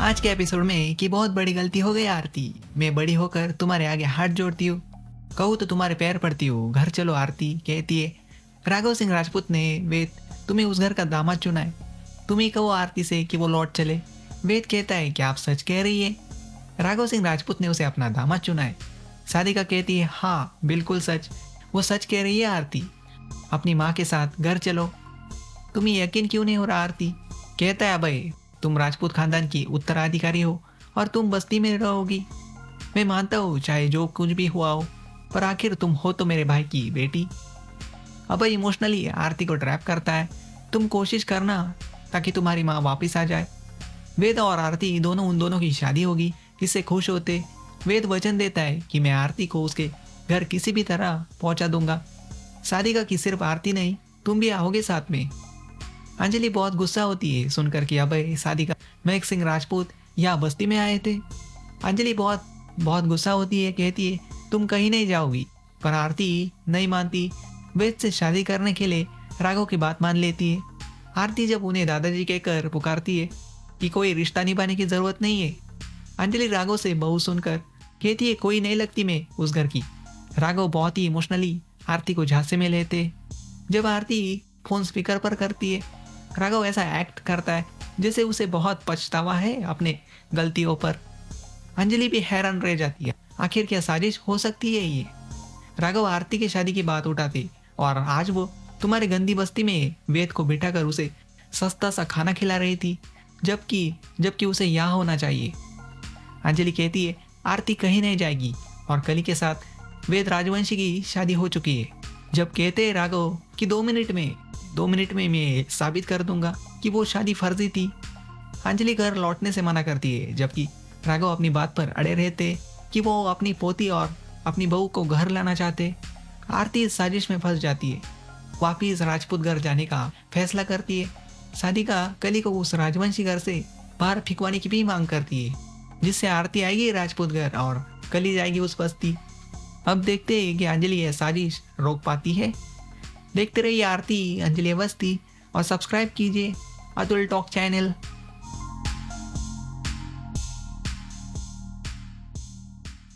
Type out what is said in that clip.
आज के एपिसोड में कि बहुत बड़ी गलती हो गई आरती। मैं बड़ी होकर तुम्हारे आगे हाथ जोड़ती हूँ, कहूँ तो तुम्हारे पैर पड़ती हूँ। घर चलो आरती कहती है। राघव सिंह राजपूत ने वेद तुम्हें उस घर का दामाद चुना है। तुम ही कहो आरती से कि वो लौट चले। वेद कहता है कि आप सच कह रही है। राघव सिंह राजपूत ने उसे अपना दामाद चुना है। साधिका कहती है हाँ बिल्कुल सच, वो सच कह रही है आरती। अपनी माँ के साथ घर चलो। तुम्हें यकीन क्यों नहीं हो रहा आरती? कहता है अभय तुम राजपूत खानदान की उत्तराधिकारी हो और तुम बस्ती में रहोगी। मैं मानता हूँ चाहे जो कुछ भी हुआ हो, पर आखिर तुम हो तो मेरे भाई की बेटी। अभय इमोशनली आरती को ट्रैप करता है। तुम कोशिश करना ताकि तुम्हारी माँ वापस आ जाए। वेद और आरती दोनों उन दोनों की शादी होगी, इससे खुश होते। वेद वचन देता है कि मैं आरती को उसके घर किसी भी तरह पहुंचा दूंगा। साधिका की सिर्फ आरती नहीं, तुम भी आओगे साथ में। अंजलि बहुत गुस्सा होती है सुनकर कि अभय साधिका महक सिंह राजपूत यहाँ बस्ती में आए थे। अंजलि बहुत बहुत गुस्सा होती है, कहती है तुम कहीं नहीं जाओगी। पर आरती नहीं मानती। वेद से शादी करने के लिए राघव की बात मान लेती है। आरती जब उन्हें दादाजी कहकर पुकारती है कि कोई रिश्ता निभाने की जरूरत नहीं है, अंजलि राघव से बहू सुनकर कहती है कोई नहीं लगती मैं उस घर की। राघव बहुत ही इमोशनली आरती को झांसे में लेते। जब आरती फोन स्पीकर पर करती है, राघव ऐसा एक्ट करता है जैसे उसे बहुत पछतावा है अपने गलतियों पर। अंजलि भी हैरान रह जाती है, आखिर क्या साजिश हो सकती है ये। राघव आरती की शादी की बात उठाते और आज वो तुम्हारी गंदी बस्ती में वेद को बिठाकर उसे सस्ता सा खाना खिला रही थी, जबकि जबकि उसे यहाँ होना चाहिए। अंजलि कहती है आरती कहीं नहीं जाएगी और कली के साथ वेद राजवंशी की शादी हो चुकी है। जब कहते हैं राघव कि 2 मिनट में मैं साबित कर दूंगा कि वो शादी फर्जी थी, अंजलि घर लौटने से मना करती है, जबकि राघव अपनी बात पर अड़े रहते कि वो अपनी पोती और अपनी बहू को घर लाना चाहते। आरती इस साजिश में फंस जाती है, वापिस राजपूत घर जाने का फैसला करती है। साधिका कली को उस राजवंशी घर से बाहर फिकवाने की भी मांग करती है, जिससे आरती आएगी राजपूत घर और कली जाएगी उस बस्ती। अब देखते हैं कि अंजलि यह साजिश रोक पाती है। देखते रहिए आरती अंजलि अवस्थी और सब्सक्राइब कीजिए अतुल टॉक चैनल।